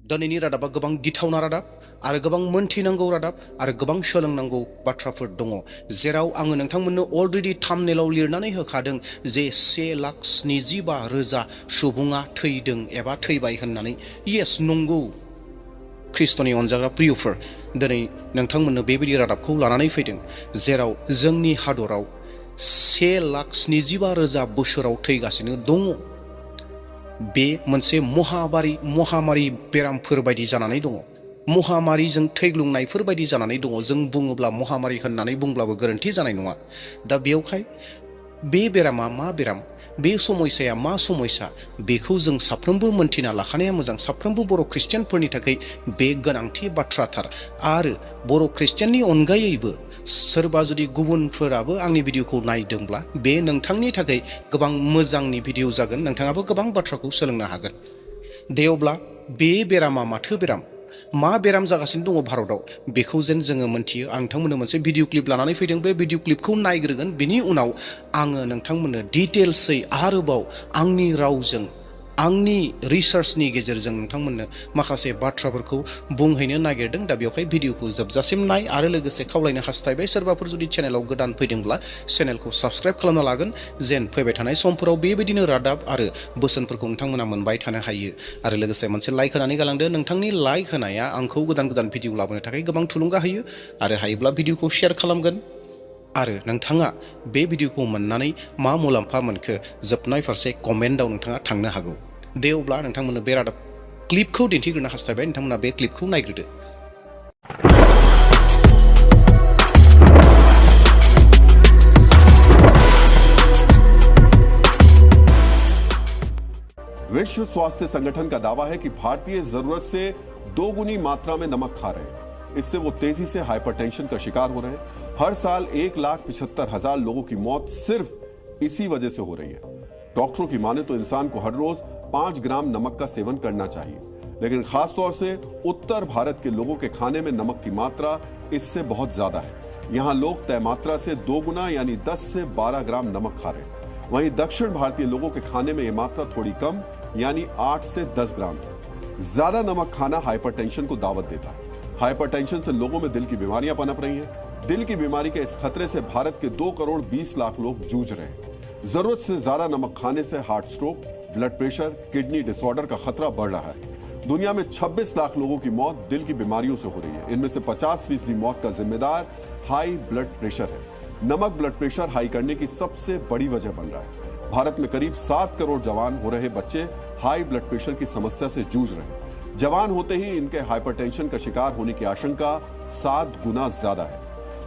दिनैनि रादाबा गोबां गिथावना रादाब आरो गोबां मोनथिनांगौ रादाब आरो गोबां सोलोंनांगौ बाथ्राफोर दङ, जेराव आङो नोंथांमोननो अलरेडि थाम्बनेलाव लिरनानै होखादों जे 1,25,000 सुबुङा थैदों एबा थैबाय होननानै। येस, नंगौ ख्रिस्ट'नि अनजाग्रा प्रियफोर, दिनै नोंथांमोननो बेबायदि रादाबखौ लानानै फैदों, जेराव जोंनि हादराव 1,25,000 बोसोराव थैगासिनो दङ। बे मोनसे महामारि बेरामफोर बायदि जानानै दङ, महामारिजों थैग्लुंनायफोर बायदि जानानै दङ। जों बुङोब्ला महामारि होननानै बुंब्लाबो गोरोन्थि जानाय नङा। दा बेयावहाय बे बेरामा मा बेराम, बे समस्याया मा समस्या, बेखौ जों साफ्रोमबो मोनथिना लाखानाया मोजां। साफ्रोमबो बर' ख्रिस्टियानफोरनि थाखाय बे गोनांथि बाथ्राथार। आरो बर' ख्रिस्टियाननि अनगायैबो सोरबा जुदि गुबुनफोराबो आंनि भिडिअखौ नायदोंब्ला बे नोंथांनि थाखाय गोबां मोजांनि भिडिअ जागोन। नोंथाङाबो गोबां बाथ्राखौ सोलोंनो हागोन। दे अब्ला बे बेरामा माथो बेराम, मा बेराम जागासिनो दङ भारतआव, बेखौ जेन जोङो मोनथियो। आं नोंथांमोननो मोनसे भिडिअ क्लिप लानानै फैदों। बे भिडिअ क्लिपखौ नायग्रोगोन, बिनि उनाव आङो नोंथांमोननो डिटेल्सै आरोबाव आंनि रावजों, आंनि रिसार्चनि गेजेरजों नोंथांमोननो माखासे बाथ्राफोरखौ बुंहैनो नागिरदों। दा बेवहाय भिडिअखौ जोबजासिम नाय आरो लोगोसे खावलायनो हास्थायबाय सोरबाफोर जुदि चेनेलाव गोदान फैदोंब्ला चेनेलखौ साबस्क्राइब खालामना लागोन, जेन फैबाय थानाय समफोराव बेबायदिनो रादाब आरो बोसोनफोरखौ नोंथांमोना मोनबाय थानो हायो। आरो लोगोसे मोनसे लाइक होनानै गालांदो। नोंथांनि लाइक होनाया आंखौ गोदान भिडिअ लाबोनो थाखाय गोबां थुलुंगा होयो। आरो हायोब्ला भिडिअखौ शेयार खालामगोन। आरो नोंथाङा बे भिडिअखौ मोननानै मा मुलाम्फा मोनखो, जोबनाय फारसे कमेन्टआव नोंथाङा थांनो हागौ। दे अब्ला नोंथांमोननो बे रादाब क्लिपखौ दिन्थिग्रोनो हास्थायबाय। नोंथांमोना बे क्लिपखौ नायग्रोदो। विश्व स्वास्थ्य संगठन का दावा है कि भारतीय जरूरत से 2 गुनी मात्रा में नमक खा रहे हैं। इससे वो तेजी से हाइपरटेंशन का शिकार हो रहे हैं। हर साल 1,75,000 लोगों की मौत सिर्फ इसी वजह से हो रही है। डॉक्टरों की माने तो इंसान को हर रोज 5 ग्राम नमक का सेवन करना चाहिए, लेकिन खासतौर से उत्तर भारत के लोगों के खाने में नमक की मात्रा इससे बहुत ज्यादा है। यहाँ लोग तय मात्रा से 2 गुना यानी 10 से 12 ग्राम नमक खा रहे हैं। वहीं दक्षिण भारतीय लोगों के खाने में यह मात्रा थोड़ी कम यानी 8 से 10 ग्राम है। ज्यादा नमक खाना हाइपरटेंशन को दावत देता है। हाइपरटेंशन से लोगों में दिल की बीमारियां पनप रही हैं। दिल की बीमारी के इस खतरे से भारत के 2 करोड़ 20 लाख लोग जूझ रहे हैं। जरूरत से ज्यादा नमक खाने से heart stroke, blood pressure, kidney disorder का खतरा बढ़ रहा है। दुनिया में 26 लाख लोगों की मौत दिल की बीमारियों से हो रही है। इनमें से 50% मौत का जिम्मेदार हाई ब्लड प्रेशर है। नमक ब्लड प्रेशर हाई करने की सबसे बड़ी वजह बन रहा है। भारत में करीब 7 करोड़ जवान हो रहे बच्चे हाई ब्लड प्रेशर की समस्या से जूझ रहे हैं। जवान होते ही इनके हाइपरटेंशन का शिकार होने की आशंका 7 गुना ज्यादा है।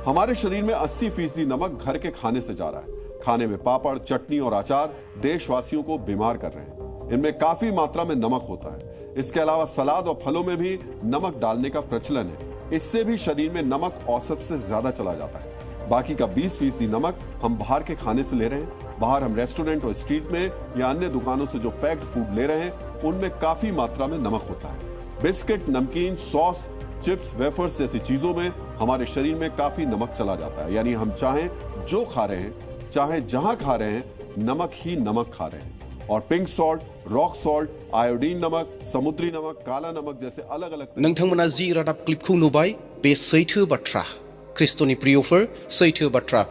हमारे शरीर में 80% नमक घर के खाने से जा रहा है। खाने में पापड़, चटनी और अचार देशवासियों को बीमार कर रहे हैं। इनमें काफी मात्रा में नमक होता है। इसके अलावा सलाद और फलों में भी नमक डालने का प्रचलन है। इससे भी शरीर में नमक औसत से ज्यादा चला जाता है। बाकी का 20% नमक हम बाहर के खाने से ले रहे हैं। बाहर हम रेस्टोरेंट और स्ट्रीट में या अन्य दुकानों से जो पैक्ड फूड ले रहे हैं, उनमें काफी मात्रा में नमक होता है। बिस्किट, नमकीन, सॉस, चिप्स, वेफर्स जैसी चीजों में हमारे शरीर में काफी नमक चला जाता है। यानी हम चाहे जो खा रहे हैं, चाहे जहां खा रहे हैं, नमक ही नमक खा रहे हैं। और pink salt, rock salt, iodine नमक, समुद्री नमक, काला नमक जैसे अलग अलग नोंथांमोना जि रादाब क्लिपखौ नुबाय, बे सैथो बाथ्रा, ख्रिस्ट'नि प्रियफोर, सैथो बाथ्रा।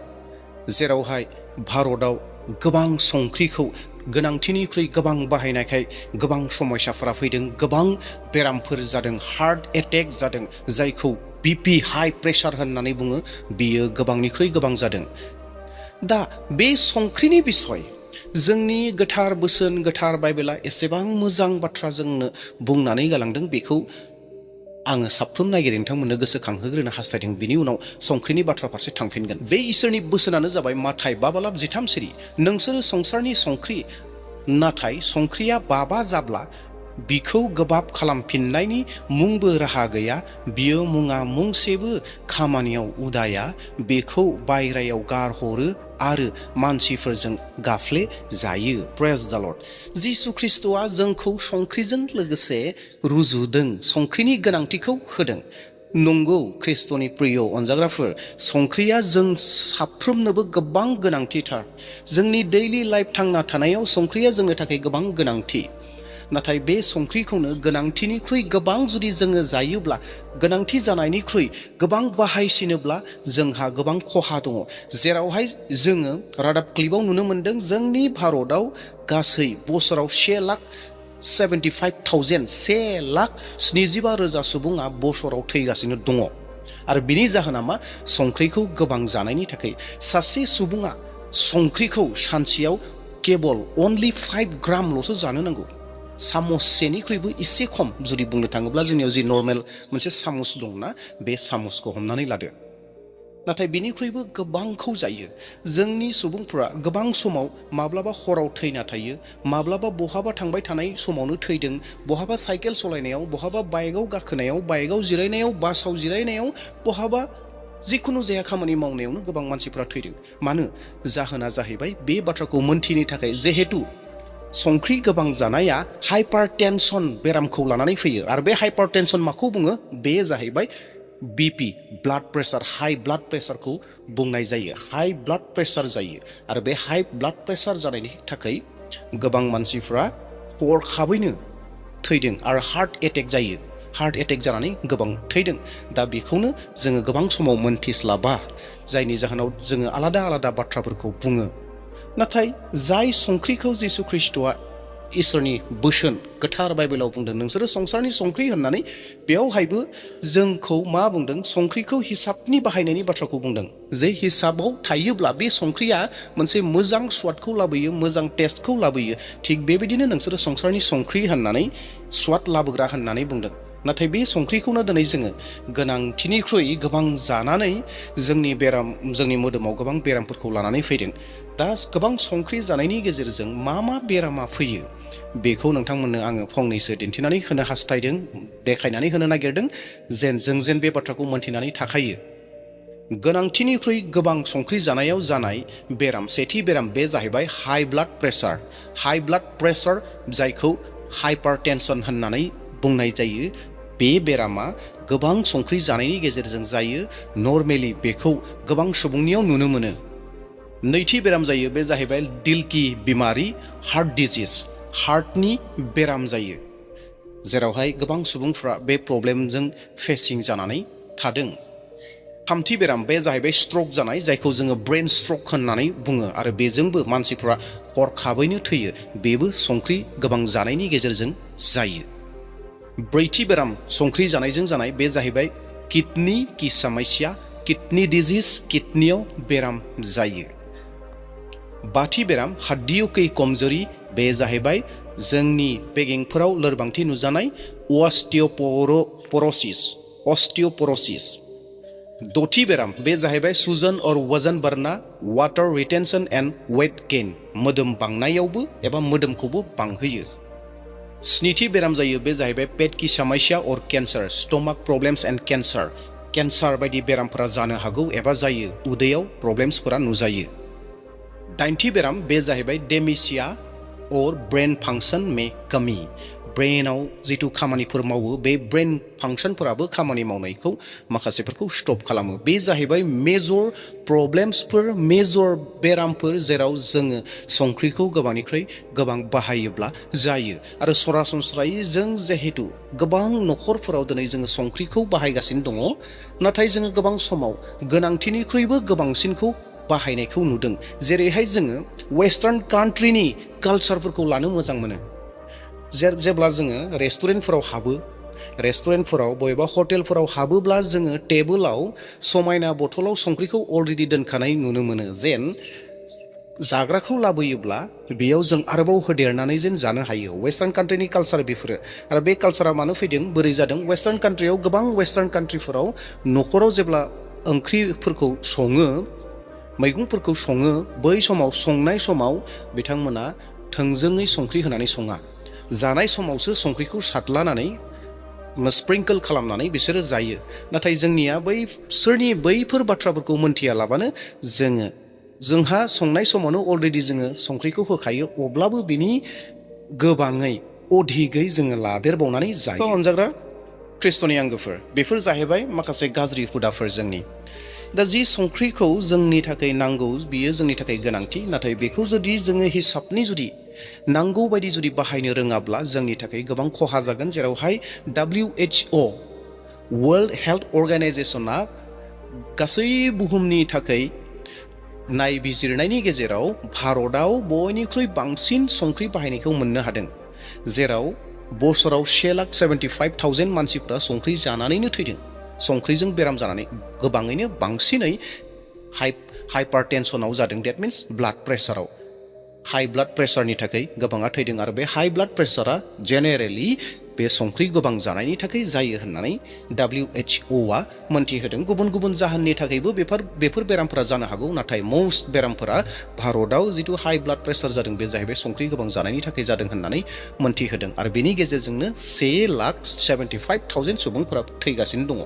जेरावहाय भारतआव गोबां संख्रिखौ गोनांथिनिख्रुइ गोबां बाहायनायखाय गोबां समस्याफोरा फैदों, गोबां बेरामफोर जादों, हार्ट एटेक जादों, जायखौ BP हाई प्रेसार होननानै बुङो, बियो गोबांनिख्रुइ गोबां जादों। दा बे संख्रिनि बिसय जोंनि गोथार बोसोन, गोथार बाइबेला एसेबां मोजां बाथ्रा जोंनो बुंनानै गालांदों, बेखौ आङो साफ्रोम नायगिरि नोंथांमोननो गोसोखांहोग्रोनो हास्थायदों। बिनि उनाव संख्रिनि बाथ्रा फारसे थांफिनगोन। बे इसोरनि बोसोनानो जाबाय माथाय 5:13 नोंसोरो संसारनि संख्रि, नाथाय संख्रिया 5 जाब्ला बिखौ गोबाब खालामफिननायनि मुंबो राहा गैया। बियो मुङा मुंसेबो खामानियाव उदाया, बेखौ बायरायाव गारहरो आरो मानसिफोरजों गाफ्ले जायो। प्रेज द लर्ड। जिसु ख्रिस्ट'आ जोंखौ संख्रिजों लोगोसे रुजुदों, संख्रिनि गोनांथिखौ होदों। नंगौ ख्रिस्ट'नि प्रिय अनजाग्राफोर, संख्रिया जों साफ्रोमनोबो गोबां गोनांथिथार। जोंनि दैलि लाइफ थांना थानायाव संख्रिया जोंनो थाखाय गोबां गोनांथि। नाथाय बे संख्रिखौनो गोनांथिनिख्रुइ गोबां जुदि जोङो जायोब्ला गोनांथि जानायनिख्रुइ गोबां बाहायसिनोब्ला जोंहा गोबां खहा दङ जेरावहाय जोङो रादाब क्लिपाव नुनो मोन्दों जोंनि भारतआव गासै बोसोराव 1,75,000 सुबुङा बोसोराव थैगासिनो दङ आरो बिनि जाहोना मा संख्रिखौ गोबां जानायनि थाखाय सासे सुबुङा संख्रिखौ सानसेयाव केवल only 5 ग्रामल'सो जानो नांगौ सामससेनिख्रुइबो एसे खम जुदि बुंनो थाङोब्ला जोंनियाव जि नर्मेल मोनसे सामस दंना बे सामसखौ हमनानै लादो नाथाय बिनिख्रुइबो गोबांखौ जायो जोंनि सुबुंफोरा गोबां समाव माब्लाबा हराव थैना थायो माब्लाबा बहाबा थांबाय थानाय समावनो थैदों बहाबा साइकेल सालायनायाव बहाबा बाइकआव गाखोनायाव बाइकआव जिरायनायाव बासाव जिरायनायाव बहाबा जिखुनु जाया खामानि मावनायावनो गोबां मानसिफोरा थैदों मानो जाहोना जाहैबाय बे बाथ्राखौ मोनथिनो थाखाय जिहेतु संख्रि गोबां जानाया हाइपारटेनसन बेरामखौ लानानै फैयो आरो बे हाइपारटेनसन माखौ बुङो बे जाहैबाय BP blood pressure high blood प्रेसारखौ बुंनाय जायो हाई ब्लाड प्रेसार जायो आरो बे हाई ब्लाड प्रेसार जानायनि थाखाय गोबां मानसिफ्रा हरखाबैनो थैदों आरो हार्ट एटेक जायो हार्ट एटेक जानानै गोबां थैदों दा बेखौनो जोङो गोबां समाव मोनथिस्लाबा जायनि जाहोनाव जोङो आलादा आलादा बाथ्राफोरखौ बुङो नाथाय जाय संख्रिखौ जिसु ख्रिस्ट'आ इसोरनि बोसोन गोथार बाइबेलाव बुंदों नोंसोरो संसारनि संख्रि होननानै बेयावहायबो जोंखौ मा बुंदों संख्रिखौ हिसाबनि बाहायनायनि बाथ्राखौ बुंदों जे हिसाबाव थायोब्ला बे संख्रिया मोनसे मोजां स्वादखौ लाबोयो मोजां टेस्टखौ लाबोयो थिग बेबायदिनो नोंसोरो संसारनि संख्रि होननानै स्वाद लाबोग्रा होननानै बुंदों नाथाय बे संख्रिखौनो दिनै जोङो गोनांथिनिख्रुइ गोबां जानानै जोंनि मोदोमाव गोबां बेरामफोरखौ लानानै फैदों दा गोबां संख्रि जानायनि गेजेरजों मा बेरामा फैयो बेखौ नोंथांमोननो आङो फंनैसो दिन्थिनानै होनो हास्थायदों देखायनानै होनो नागिरदों जों बे बाथ्राखौ मोनथिनानै थाखायो गोनांथिनिख्रुइ गोबां संख्रि जानायाव जानाय बेराम सेथि बेराम बे जाहैबाय हाई ब्लाड प्रेसार जायखौ हाइपारटेनसन होननानै बुंनाय जायो बे बेरामा गोबां संख्रि जानायनि गेजेरजों जायो नर्मेलि बेखौ गोबां सुबुंनियाव नुनो मोनो नैथि बेराम जायो बे जाहैबाय दिलकि बिमारि हार्ट डिजिज हार्टनि बेराम जायो जेरावहाय गोबां सुबुंफ्रा बे प्रब्लेमजों फेसिं जानानै थादों थामथि बेराम बे जाहैबाय स्ट्रक जानाय जायखौ जोङो ब्रेन स्ट्रक होननानै बुङो आरो बेजोंबो मानसिफ्रा हरखाबैनो थैयो बेबो संख्रि गोबां जानायनि गेजेरजों जायो ब्रैथि बेराम संख्रि जानायजों जानाय बे जाहैबाय किडनि की समस्या किडनी डिजीज किडनियाव बेराम जायो बाथि बेराम हड्डियों की कमजोरी बे जाहैबाय जोंनि बेगेंफोराव लोरबांथि नुजानाय अस्टियोपरोसिस दथि बेराम बे जाहैबाय सुजन और वजन बढ़ना water retention and weight gain मोदोम बांनायावबो एबा मोदोमखौबो बांहोयो स्निथि बेराम जायो बे जाहैबाय पेट की समस्या और cancer stomach problems and cancer बायदि बेरामफोरा जानो हागौ एबा जायो उदैयाव प्रॉब्लम्सफोरा नुजायो दाइनथि बेराम बे जाहैबाय डेमेशिया और ब्रेन फंक्शन में कमी ब्रेनाव जिथु खामानिफोर मावो बे ब्रेन फांक्शनफोराबो खामानि मावनायखौ माखासेफोरखौ स्टप खालामो बे जाहैबाय मेजर प्रब्लेम्सफोर मेजर बेरामफोर जेराव जोङो संख्रिखौ गोबांनिख्रुइ गोबां बाहायोब्ला जायो आरो सरासनस्रायै जों जिहेतु गोबां न'खरफोराव दिनै जोङो संख्रिखौ बाहायगासिनो दङ नाथाय जोङो गोबां समाव गोनांथिनिख्रुइबो गोबांसिनखौ बाहायनायखौ नुदों जेरैहाय जोङो वेस्टार्न कान्ट्रिनि कालचारफोरखौ लानो मोजां मोनो जेब्ला जोङो रेस्टुरेन्टफोराव बबेबा हटेलफोराव हाबोब्ला जोङो टेबोलाव समायना बथलाव संख्रिखौ अलरेडि दोनखानाय नुनो मोनो जेन जाग्राखौ लाबोयोब्ला बेयाव जों आरोबाव होदेरनानै जेन जानो हायो वेस्टार्न कान्ट्रिनि कालचार बेफोरो आरो बे कालचारा मानो फैदों बोरै जादों वेस्टार्न कान्ट्रियाव गोबां वेस्टार्न कान्ट्रिफोराव न'खराव जेब्ला ओंख्रिफोरखौ सङो मैगंफोरखौ सङो बै समाव संनाय समाव बिथांमोना थोंजोङै संख्रि होनानै सङा जानाय समावसो संख्रिखौ सारलानानै स्प्रिंकल खालामनानै बिसोरो जायो नाथाय जोंनिया बैफोर बाथ्राफोरखौ मोनथियालाबानो जोंहा संनाय समावनो अलरेडि जोङो संख्रिखौ होखायो अब्लाबो बिनि गोबाङै अधिकै जोङो लादेरबावनानै जायो अनजाग्रा ख्रिस्ट'नि आंगोफोर बेफोर जाहैबाय माखासे गाज्रि हुदाफोर जोंनि दा जि संख्रिखौ जोंनि थाखाय नांगौ बियो जोंनि थाखाय गोनांथि नाथाय बेखौ जुदि जोङो हिसाबनि जुदि नांगौ बायदि जुदि बाहायनो रोङाब्ला जोंनि थाखाय गोबां खहा जागोन, जेरावहाय WHO वर्ल्ड हेल्थ अर्गानाइजेशना गासै बुहुमनि थाखाय नायबिजिरनायनि गेजेराव भारतआव बयनिख्रुइ बांसिन संख्रि बाहायनायखौ मोननो हादों, जेराव बोसोराव 1,75,000 मानसिफ्रा संख्रि जानानैनो थैदों, संख्रिजों बेराम जानानै गोबाङैनो बांसिनै हाइपारटेनसनाव जादों। डेट मिन्स ब्लाड प्रेसाराव, हाइ ब्लाड प्रेसारनि थाखाय गोबाङा थैदों आरो बे हाइ ब्लाड प्रेसारा जेनेरेलि बे संख्रि गोबां जानायनि थाखाय जायो होननानै WHOआ मोनथिहोदों। गुबुन गुबुन जाहोननि थाखायबो बेफोर बेरामफोरा जानो हागौ, नाथाय मोस्ट बेरामफोरा भारतआव जिथु हाइ ब्लाड प्रेसार जादों बे जाहैबाय संख्रि गोबां जानायनि थाखाय जादों होननानै मोनथिहोदों आरो बेनि गेजेरजोंनो 1,75,000 सुबुंफोरा थैगासिनो दङ।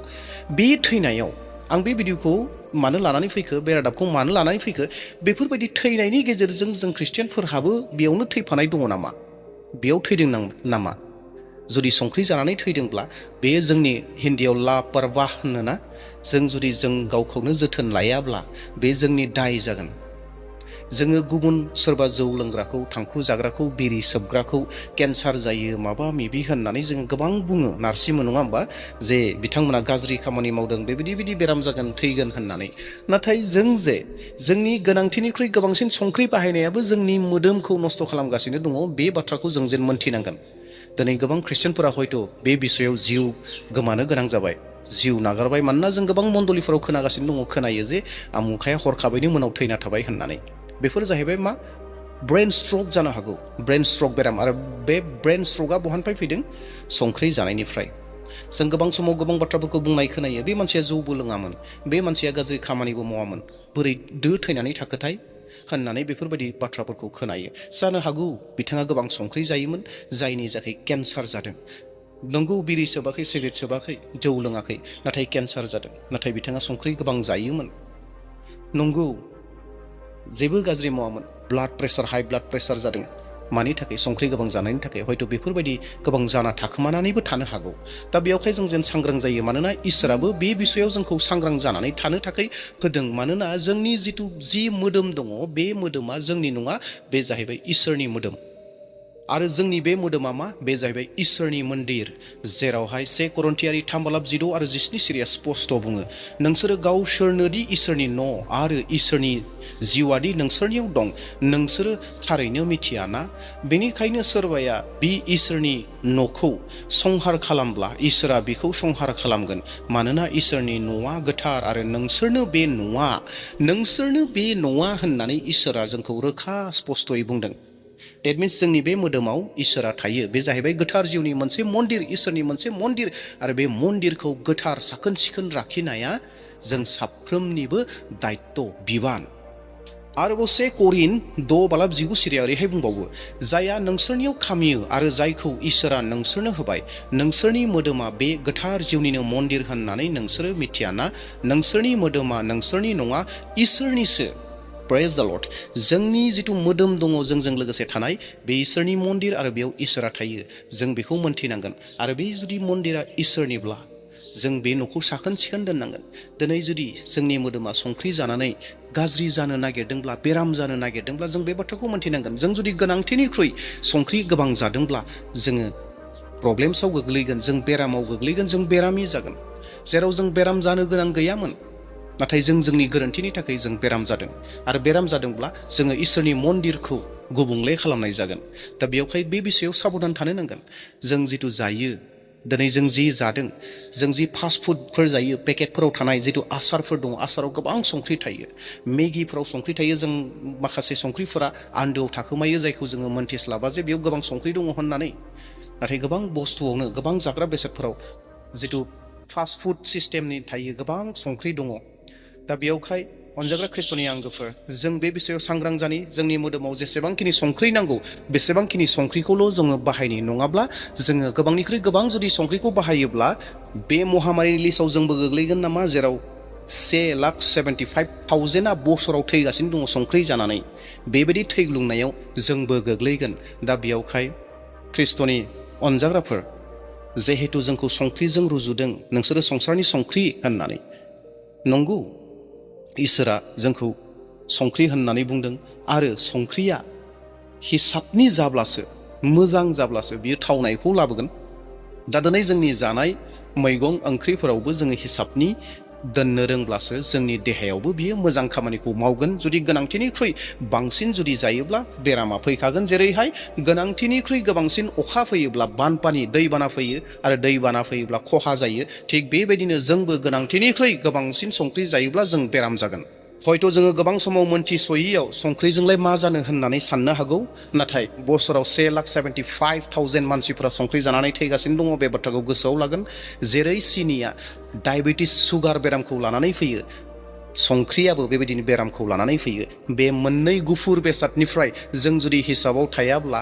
बे थैनायाव आं बे भिडिअखौ मानो लानानै फैखो, बे रादाबखौ मानो लानानै फैखो, बेफोरबायदि थैनायनि गेजेरजों जों ख्रिस्टियानफोरहाबो बेयावनो थैफानाय दङ नामा, बेयाव थैदों नामा? जुदि संख्रि जानानै थैदोंब्ला बे जोंनि हिन्दीयाव लापरवाह होनोना, जों जुदि जों गावखौनो जोथोन लायाब्ला बे जोंनि दाय जागोन। जोङो गुबुन सोरबा जौ लोंग्राखौ, थांखु जाग्राखौ, बिरि सोबग्राखौ केन्सार जायो माबा मिबि होननानै जोङो गोबां बुङो, नारसिमो नङा होमबा, जे बिथांमोना गाज्रि खामानि मावदों, बेबायदि बेराम जागोन, थैगोन होननानै। नाथाय जों जे जोंनि गोनांथिनिख्रुइ गोबांसिन संख्रि बाहायनायाबो जोंनि मोदोमखौ नस्थ' खालामगासिनो दङ, बे बाथ्राखौ जों जेन मोनथिनांगोन। दिनै गोबां ख्रिस्टियानफोरा हयथ' बे बिसयाव जिउ गोमानो गोनां जाबाय, जिउ नागारबाय। मानोना जों गोबां मण्डलिफोराव खोनायो जे आमुखाया हरखाबैनो मोनाव थैना थाबाय होननानै। बेफोर जाहैबाय मा, ब्रेन स्ट्रक जानो हागौ, ब्रेन स्ट्रक बेराम। आरो बे ब्रेन स्ट्रकआ बहानिफ्राय फैदों? संख्रि जानायनिफ्राय। जों गोबां समाव गोबां बाथ्राफोरखौ बुंनाय खोनायो, बे मानसिया जौबो लोङामोन, बे मानसिया गाज्रि खामानिबो मावामोन, बोरै दो थैनानै थाखोथाय होननानै बेफोरबायदि बाथ्राफोरखौ खोनायो। जानो हागौ बिथाङा गोबां संख्रि जायोमोन, जायनि थाखाय केन्सार जादों। नंगौ, बिरि सोबाखै, सिगारेट सोबाखै, जौ लोङाखै, नाथाय केन्सार जादों। नाथाय बिथाङा संख्रि गोबां जायोमोन। नंगौ, जेबो गाज्रि मावामोन, blood pressure, high blood pressure जादों। मानि थाखाय? संख्रि गोबां जानायनि थाखाय। हयथ' बेफोरबायदि गोबां जाना थाखोमानानैबो थानो हागौ। दा बेयावहाय जों जेन सांग्रां जायो, मानोना इसोराबो बे बिसयाव जोंखौ सांग्रां जानानै थानो थाखाय होदों। मानोना जोंनि जि मोदोम दङ, बे मोदोमा जोंनि नङा, बे जाहैबाय इसोरनि मोदोम। आरो जोंनि बे मोदोमा मा? बे जाहैबाय इसोरनि मन्दिर, जेरावहाय 1 करन्थियारि 3:16 आरो 17 सिरिया स्पष्ट बुङो, नोंसोरो गावसोरनोदि इसोरनि न' आरो इसोरनि जिउआदि नोंसोरनियाव दं, नोंसोरो थारैनो मिथियाना? बेनिखायनो सोरबाया बे इसोरनि न'खौ संहार खालामब्ला इसोरा बेखौ संहार खालामगोन। मानोना इसोरनि न'आ गोथार आरो नोंसोरनो बे न'आ होननानै इसोरा जोंखौ रोखा स्पष्टयै बुंदों। डेट मिन्स जोंनि बे मोदोमाव इसोरा थायो। बे जाहैबाय गोथार जिउनि मोनसे मन्दिर, इसोरनि मोनसे मन्दिर। आरो बे मन्दिरखौ गोथार साखोन सिखोन लाखिनाया जों साफ्रोमनिबो दायित्व, बिबान। आरोबाव 1 करिन 6:19 सिरिया ओरैहाय बुंबावो, जायहा नोंसोरनियाव खामियो आरो जायखौ इसोरा नोंसोरनो होबाय, नोंसोरनि मोदोमा बे गोथार जिउनिनो मन्दिर होननानै नोंसोरो मिथियाना? नोंसोरनि मोदोमा नोंसोरनि नङा, इसोरनिसो। प्रेज द लर्ड। जोंनि जिथु मोदोम दङ जोंजों लोगोसे थानाय, बे इसोरनि मन्दिर आरो बेयाव इसोरा थायो। जों बेखौ मोनथिनांगोन। आरो बे जुदि मन्दिरा इसोरनिब्ला जों बे न'खौ साखोन सिखोन दोननांगोन। दिनै जुदि जोंनि मोदोमा संख्रि जानानै गाज्रि जानो नागिरदोंब्ला, बेराम जानो नागिरदोंब्ला, जों बे बाथ्राखौ मोनथिनांगोन। जों जुदि गोनांथिनिख्रुइ संख्रि गोबां जादोंब्ला जोङो प्रब्लेम्सआव गोग्लैगोन, जों बेरामाव गोग्लैगोन, जों बेरामि जागोन। जेराव जों बेराम जानो गोनां गैयामोन, नाथाय जों जोंनि गोरोन्थिनि थाखाय जों बेराम जादों। आरो बेराम जादोंब्ला जोङो इसोरनि मन्दिरखौ गुबुंले खालामनाय जागोन। दा बेयावहाय बे बिसयाव साबधान थानो नांगोन। जों जिथु जायो, दिनै जों जि जादों, जों जि फास्ट फुडफोर जायो, पेकेटफोराव थानाय जिथु आसारफोर दङ, आसाराव गोबां संख्रि थायो, मेगिफोराव संख्रि थायो। जों माखासे संख्रिफोरा आन्दोआव थाखोमायो, जायखौ जोङो मोनथिस्लाबा जे बेयाव गोबां संख्रि दङ होननानै। नाथाय गोबां बुस्थुआवनो, गोबां जाग्रा बेसादफोराव जिथु फास्ट फुड सिस्टेमनि थायो, गोबां संख्रि दङ। दा बेयावहाय अनजाग्रा ख्रिस्ट'नि आंगोफोर, जों बे बिसयाव सांग्रां जानि। जोंनि मोदोमाव जेसेबांखिनि संख्रि नांगौ, बेसेबांखिनि संख्रिखौल' जोङो बाहायनि, नङाब्ला जोङो गोबांनिख्रुइ गोबां जुदि संख्रिखौ बाहायोब्ला बे महामारिनि लिस्टआव जोंबो गोग्लैगोन नामा? जेराव 1,75,000 बोसोराव थैगासिनो दङ संख्रि जानानै। बेबायदि थैग्लुंनायाव जोंबो गोग्लैगोन। दा बेयावहाय ख्रिस्ट'नि अनजाग्राफोर, जिहेतु जोंखौ संख्रिजों रुजुदों, नोंसोरो संसारनि संख्रि होननानै। नंगौ, इसोरा जोंखौ संख्रि होननानै बुंदों। आरो संख्रिया हिसाबनि जाब्लासो मोजां जाब्लासो बियो थावनायखौ लाबोगोन। दा दिनै जोंनि जानाय मैगं ओंख्रिफोरावबो जोङो हिसाबनि दोननो रोंब्लासो जोंनि देहायावबो बियो मोजां खामानिखौ मावगोन। जुदि गोनांथिनिख्रुइ बांसिन जुदि जायोब्ला बेरामा फैखागोन। जेरैहाय गोनांथिनिख्रुइ गोबांसिन अखा फैयोब्ला बानपानी दैबाना फैयो आरो दैबाना फैयोब्ला खहा जायो। थिग बेबायदिनो जोंबो गोनांथिनिख्रुइ गोबांसिन संख्रि जायोब्ला जों बेराम जागोन। हयथ' जोङो गोबां समाव मोनथिस'यैयाव संख्रिजोंलाय मा जानो होननानै साननो हागौ, नाथाय बोसोराव 1,75,000 मानसिफोरा संख्रि जानानै थैगासिनो दङ। बे बाथ्राखौ गोसोआव लागोन। जेरै सिनिया डायबेटिस सुगार बेरामखौ लानानै फैयो, संख्रियाबो बेबायदिनो बेरामखौ लानानै फैयो। बे मोननै गुफुर बेसादनिफ्राय जों जुदि हिसाबाव थायाब्ला,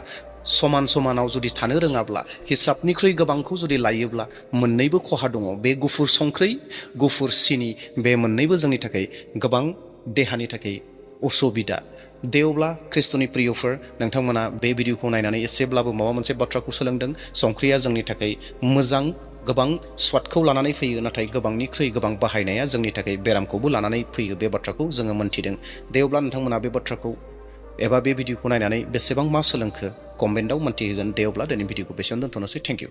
समान समानाव जुदि थानो रोङाब्ला, हिसाबनिख्रुइ गोबांखौ जुदि लायोब्ला मोननैबो खहा दङ। बे गुफुर संख्रि, गुफुर सिनि, बे मोननैबो जोंनि थाखाय गोबां देहानि थाखाय असुबिदा। दे अब्ला ख्रिस्ट'नि प्रियफोर, नोंथांमोना बे भिडिअखौ नायनानै एसेब्लाबो माबा मोनसे बाथ्राखौ सोलोंदों। संख्रिया जोंनि थाखाय मोजां, गोबां स्वादखौ लानानै फैयो, नाथाय गोबांनिख्रुइ गोबां बाहायनाया जोंनि थाखाय बेरामखौबो लानानै फैयो। बे बाथ्राखौ जोङो मोन्थिदों। दे अब्ला नोंथांमोना बे बाथ्राखौ एबा बे भिडिअखौ नायनानै बेसेबां मा सोलोंखो कमेन्टआव मोन्थिहोगोन। दे अब्ला दिनै भिडिअखौ बेसेयावनो दोनथ'नोसै। Thank you.